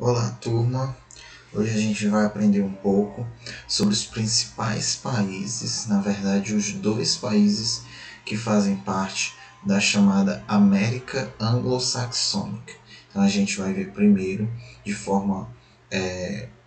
Olá, turma! Hoje a gente vai aprender um pouco sobre os principais países, na verdade, os dois países que fazem parte da chamada América Anglo-Saxônica. Então a gente vai ver primeiro, de forma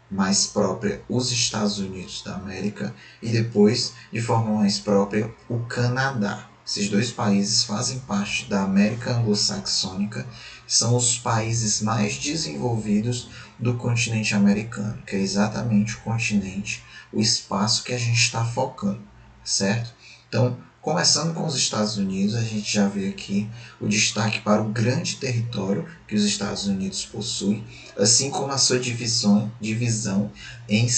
mais própria, os Estados Unidos da América e depois, de forma mais própria, o Canadá. Esses dois países fazem parte da América Anglo-Saxônica, são os países mais desenvolvidos do continente americano, que é exatamente o continente, o espaço que a gente está focando, certo? Então, começando com os Estados Unidos, a gente já vê aqui o destaque para o grande território que os Estados Unidos possuem, assim como a sua divisão em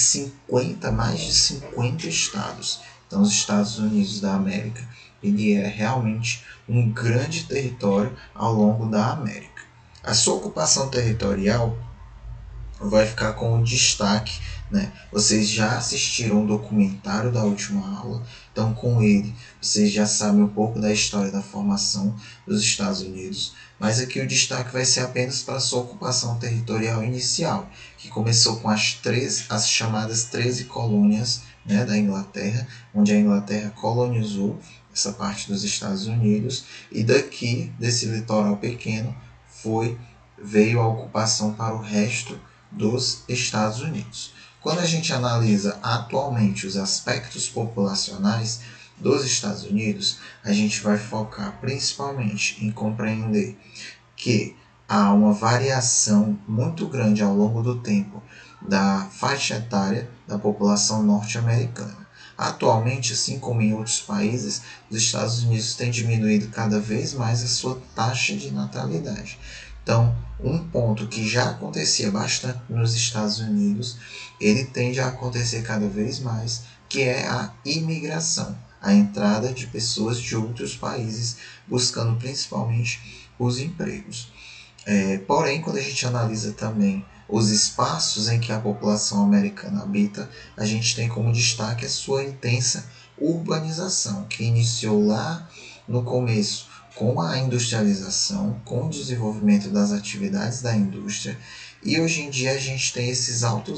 mais de 50 estados. Então, os Estados Unidos da América, ele é realmente um grande território ao longo da América. A sua ocupação territorial vai ficar com o destaque, né? Vocês já assistiram o documentário da última aula, então com ele vocês já sabem um pouco da história da formação dos Estados Unidos, mas aqui o destaque vai ser apenas para a sua ocupação territorial inicial, que começou com as chamadas 13 colônias, né, da Inglaterra, onde a Inglaterra colonizou essa parte dos Estados Unidos, e daqui, desse litoral pequeno, veio a ocupação para o resto dos Estados Unidos. Quando a gente analisa atualmente os aspectos populacionais dos Estados Unidos, a gente vai focar principalmente em compreender que há uma variação muito grande ao longo do tempo da faixa etária da população norte-americana. Atualmente, assim como em outros países, os Estados Unidos têm diminuído cada vez mais a sua taxa de natalidade. Então, um ponto que já acontecia bastante nos Estados Unidos, ele tende a acontecer cada vez mais, que é a imigração, a entrada de pessoas de outros países buscando principalmente os empregos. Porém, quando a gente analisa também os espaços em que a população americana habita, a gente tem como destaque a sua intensa urbanização, que iniciou lá no começo com a industrialização, com o desenvolvimento das atividades da indústria, e hoje em dia a gente tem esses alto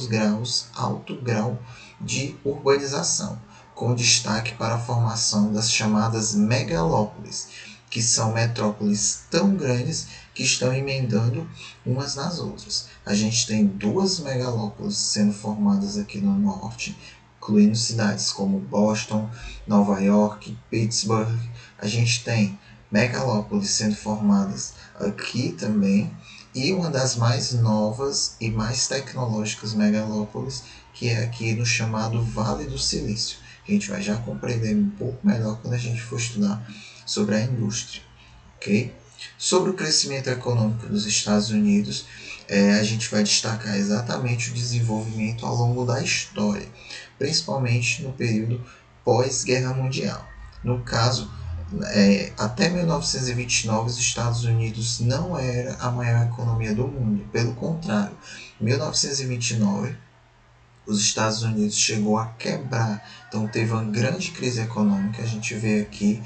grau de urbanização, com destaque para a formação das chamadas megalópolis, que são metrópoles tão grandes que estão emendando umas nas outras. A gente tem duas megalópolis sendo formadas aqui no norte, incluindo cidades como Boston, Nova York, Pittsburgh. A gente tem megalópolis sendo formadas aqui também, e uma das mais novas e mais tecnológicas megalópolis, que é aqui no chamado Vale do Silício. A gente vai já compreender um pouco melhor quando a gente for estudar sobre a indústria. Okay? Sobre o crescimento econômico dos Estados Unidos, a gente vai destacar exatamente o desenvolvimento ao longo da história, principalmente no período pós-Guerra Mundial. No caso, até 1929, os Estados Unidos não era a maior economia do mundo. Pelo contrário, em 1929, os Estados Unidos chegou a quebrar. Então teve uma grande crise econômica. A gente vê aqui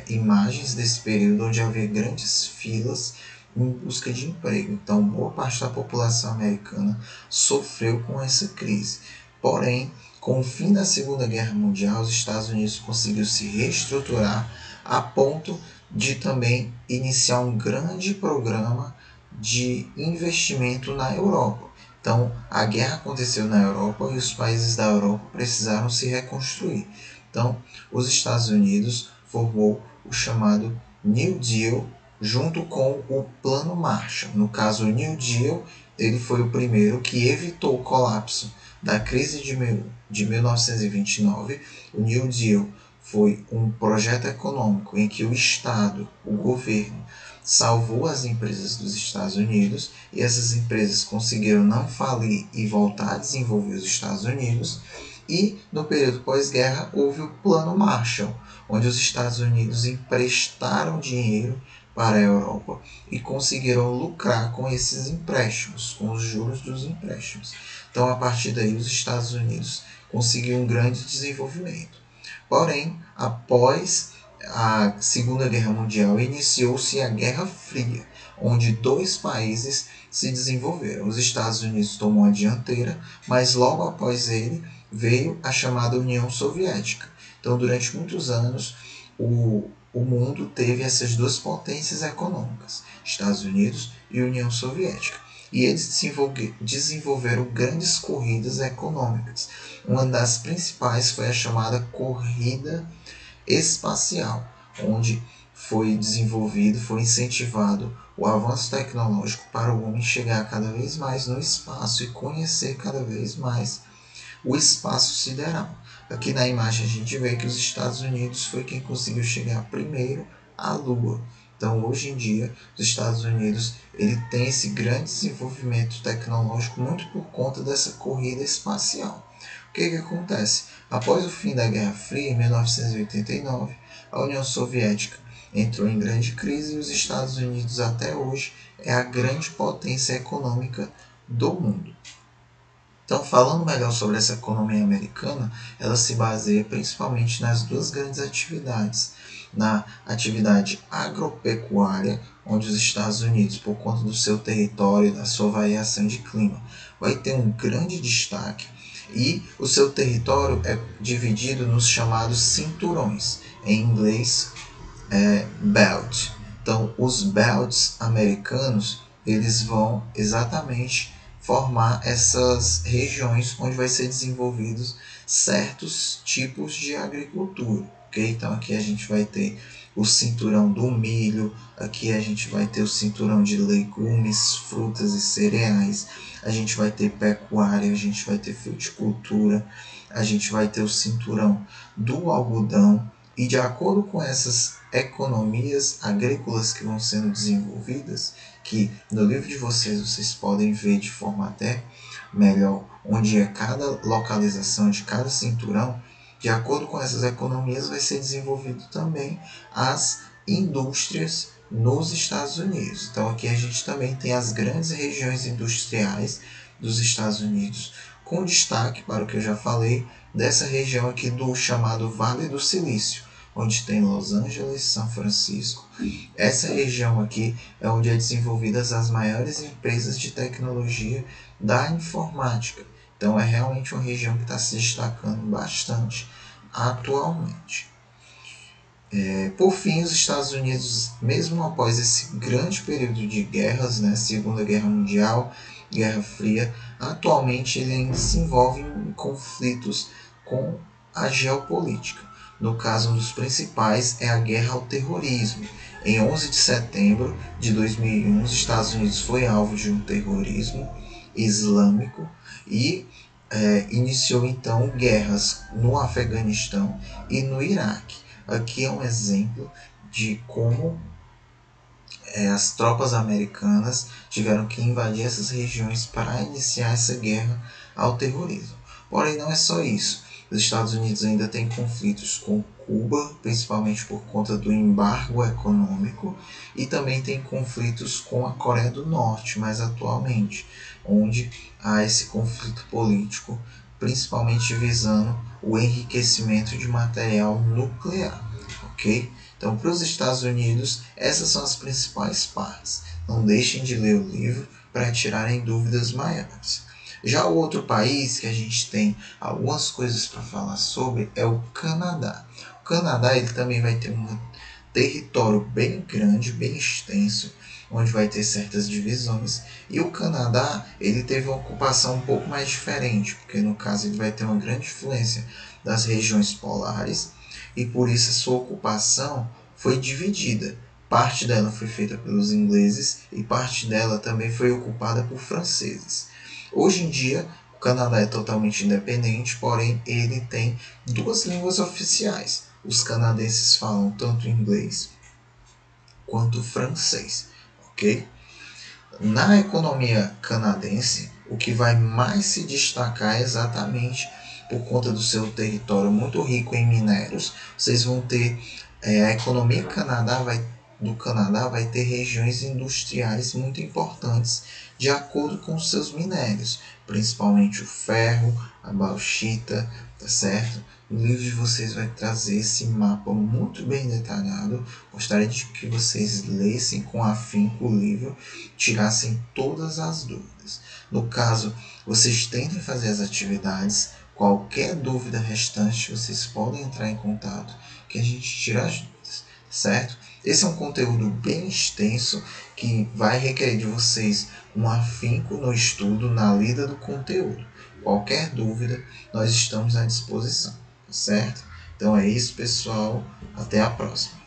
imagens desse período onde havia grandes filas em busca de emprego. Então boa parte da população americana sofreu com essa crise. Porém, com o fim da Segunda Guerra Mundial, os Estados Unidos conseguiu se reestruturar a ponto de também iniciar um grande programa de investimento na Europa. Então, a guerra aconteceu na Europa e os países da Europa precisaram se reconstruir. Então, os Estados Unidos formou o chamado New Deal junto com o Plano Marshall. No caso, o New Deal ele foi o primeiro que evitou o colapso da crise de 1929. O New Deal foi um projeto econômico em que o Estado, o governo, salvou as empresas dos Estados Unidos, e essas empresas conseguiram não falir e voltar a desenvolver os Estados Unidos. E no período pós-guerra houve o Plano Marshall, onde os Estados Unidos emprestaram dinheiro para a Europa e conseguiram lucrar com esses empréstimos, com os juros dos empréstimos. Então, a partir daí, os Estados Unidos conseguiram um grande desenvolvimento. Porém, após a Segunda Guerra Mundial, iniciou-se a Guerra Fria, onde dois países se desenvolveram. Os Estados Unidos tomou a dianteira, mas logo após ele veio a chamada União Soviética. Então, durante muitos anos, o mundo teve essas duas potências econômicas, Estados Unidos e União Soviética. E eles desenvolveram grandes corridas econômicas. Uma das principais foi a chamada corrida espacial, onde foi desenvolvido, foi incentivado o avanço tecnológico para o homem chegar cada vez mais no espaço e conhecer cada vez mais o espaço sideral. Aqui na imagem a gente vê que os Estados Unidos foi quem conseguiu chegar primeiro à Lua. Então, hoje em dia, os Estados Unidos ele tem esse grande desenvolvimento tecnológico muito por conta dessa corrida espacial. O que acontece? Após o fim da Guerra Fria, em 1989, a União Soviética entrou em grande crise e os Estados Unidos até hoje é a grande potência econômica do mundo. Então, falando melhor sobre essa economia americana, ela se baseia principalmente nas duas grandes atividades. Na atividade agropecuária, onde os Estados Unidos, por conta do seu território e da sua variação de clima, vai ter um grande destaque, e o seu território é dividido nos chamados cinturões, em inglês belt. Então, os belts americanos, eles vão exatamente formar essas regiões onde vai ser desenvolvidos certos tipos de agricultura. Okay? Então, aqui a gente vai ter o cinturão do milho, aqui a gente vai ter o cinturão de legumes, frutas e cereais, a gente vai ter pecuária, a gente vai ter fruticultura, a gente vai ter o cinturão do algodão, e de acordo com essas economias agrícolas que vão sendo desenvolvidas, que no livro de vocês podem ver de forma até melhor onde é cada localização de cada cinturão, de acordo com essas economias vai ser desenvolvido também as indústrias nos Estados Unidos. Então aqui a gente também tem as grandes regiões industriais dos Estados Unidos, com destaque para o que eu já falei, dessa região aqui do chamado Vale do Silício, onde tem Los Angeles, São Francisco. Essa região aqui é onde é desenvolvidas as maiores empresas de tecnologia da informática. Então é realmente uma região que está se destacando bastante atualmente. Por fim, os Estados Unidos, mesmo após esse grande período de guerras, Segunda Guerra Mundial, Guerra Fria, atualmente ele ainda se envolve em conflitos com a geopolítica. No caso, um dos principais é a guerra ao terrorismo. Em 11 de setembro de 2001, os Estados Unidos foi alvo de um terrorismo islâmico e iniciou então guerras no Afeganistão e no Iraque. Aqui é um exemplo de como as tropas americanas tiveram que invadir essas regiões para iniciar essa guerra ao terrorismo. Porém, não é só isso. Os Estados Unidos ainda têm conflitos com Cuba, principalmente por conta do embargo econômico, e também tem conflitos com a Coreia do Norte, mais atualmente, onde há esse conflito político, principalmente visando o enriquecimento de material nuclear. Ok? Então, para os Estados Unidos, essas são as principais partes. Não deixem de ler o livro para tirarem dúvidas maiores. Já o outro país que a gente tem algumas coisas para falar sobre é o Canadá. O Canadá ele também vai ter um território bem grande, bem extenso, onde vai ter certas divisões. E o Canadá ele teve uma ocupação um pouco mais diferente, porque no caso ele vai ter uma grande influência das regiões polares, e por isso a sua ocupação foi dividida. Parte dela foi feita pelos ingleses e parte dela também foi ocupada por franceses. Hoje em dia, o Canadá é totalmente independente, porém ele tem duas línguas oficiais. Os canadenses falam tanto inglês quanto francês, ok? Na economia canadense, o que vai mais se destacar é exatamente por conta do seu território muito rico em minérios. Vocês vão ter a economia do Canadá vai ter regiões industriais muito importantes de acordo com seus minérios, principalmente o ferro, a bauxita, tá certo? O livro de vocês vai trazer esse mapa muito bem detalhado. Gostaria de que vocês lessem com afinco o livro, tirassem todas as dúvidas. No caso, vocês tentem fazer as atividades. Qualquer dúvida restante, vocês podem entrar em contato que a gente tira as dúvidas, certo? Esse é um conteúdo bem extenso que vai requerer de vocês um afinco no estudo, na lida do conteúdo. Qualquer dúvida, nós estamos à disposição, tá certo? Então é isso, pessoal. Até a próxima.